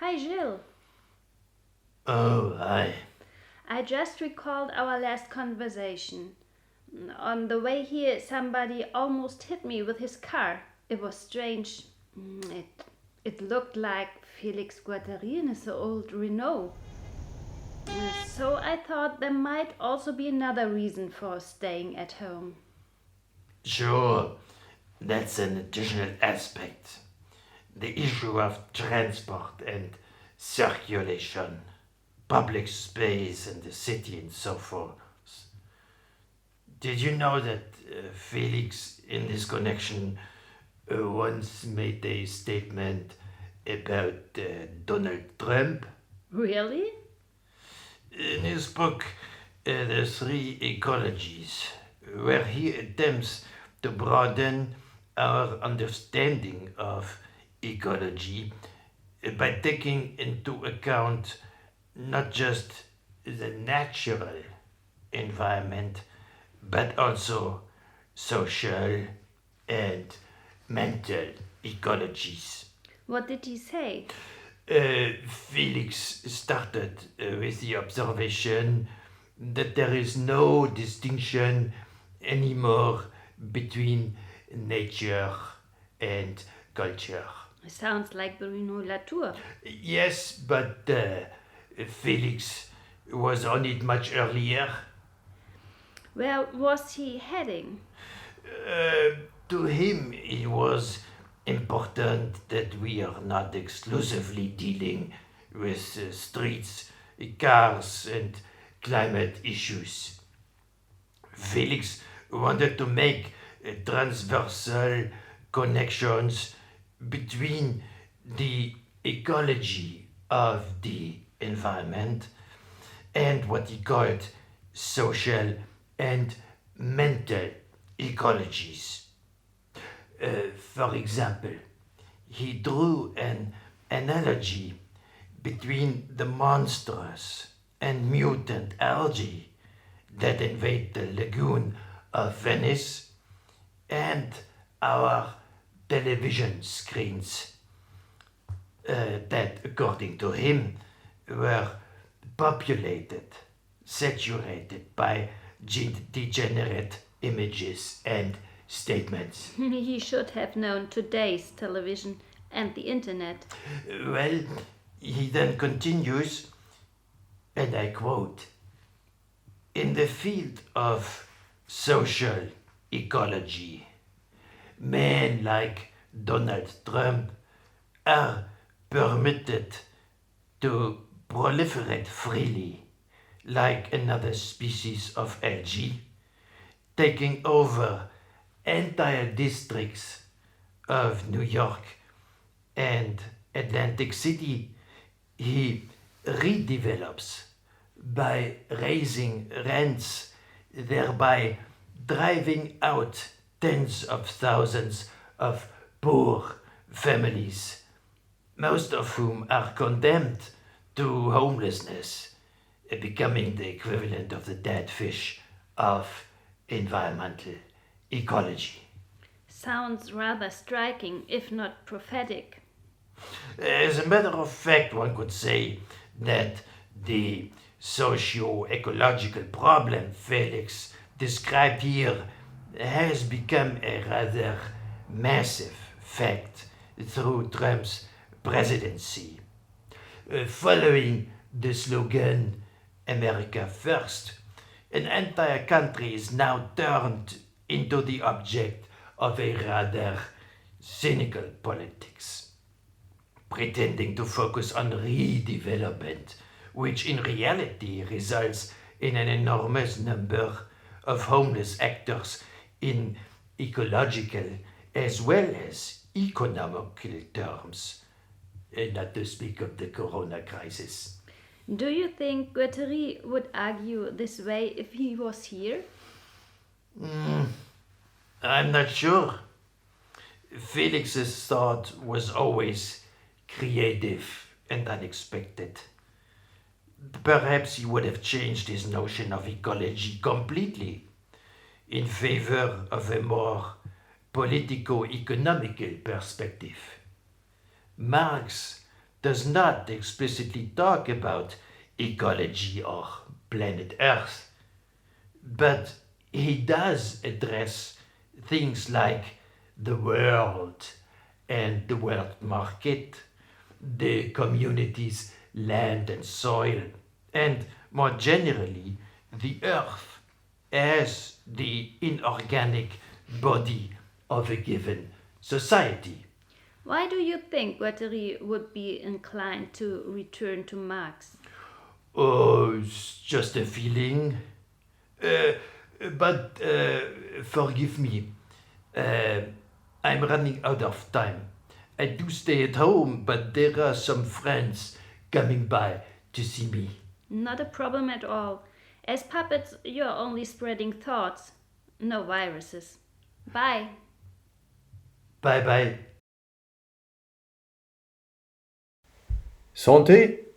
Hi, Gilles. Oh, hi. I just recalled our last conversation. On the way here, somebody almost hit me with his car. It was strange. It looked like Felix Guattari in his old Renault. So I thought there might also be another reason for staying at home. Sure, that's an additional aspect. The issue of transport and circulation, public space in the city, and so forth. Did you know that Felix, in this connection, once made a statement about Donald Trump? Really? In his book, The Three Ecologies, where he attempts to broaden our understanding of ecology by taking into account not just the natural environment, but also social and mental ecologies. What did he say? Felix started with the observation that there is no distinction anymore between nature and culture. Sounds like Bruno Latour. Yes, but Felix was on it much earlier. Where was he heading? To him, it was important that we are not exclusively dealing with streets, cars, and climate issues. Felix wanted to make transversal connections between the ecology of the environment and what he called social and mental ecologies. For example, he drew an analogy between the monstrous and mutant algae that invade the lagoon of Venice and our television screens that, according to him, were populated, saturated by degenerate images and statements. He should have known today's television and the internet. Well, he then continues, and I quote: in the field of social ecology, men like Donald Trump are permitted to proliferate freely like another species of algae, taking over entire districts of New York and Atlantic City. He redevelops by raising rents, thereby driving out tens of thousands of poor families, most of whom are condemned to homelessness, becoming the equivalent of the dead fish of environmental ecology. Sounds rather striking, if not prophetic. As a matter of fact, one could say that the socio-ecological problem Felix described here has become a rather massive fact through Trump's presidency. Following the slogan America First, an entire country is now turned into the object of a rather cynical politics, pretending to focus on redevelopment, which in reality results in an enormous number of homeless actors in ecological as well as economical terms, not to speak of the corona crisis. Do you think Guattari would argue this way if he was here? I'm not sure. Felix's thought was always creative and unexpected. Perhaps he would have changed his notion of ecology completely in favor of a more politico economical perspective. Marx does not explicitly talk about ecology or planet Earth, but he does address things like the world and the world market, the community's land and soil, and more generally, the earth as the inorganic body of a given society. Why do you think Guattari would be inclined to return to Marx? Oh, it's just a feeling. Uh, but forgive me, uh, I'm running out of time. I do stay at home, but there are some friends coming by to see me. Not a problem at all. As puppets, you're only spreading thoughts, no viruses. Bye. Bye bye. Santé!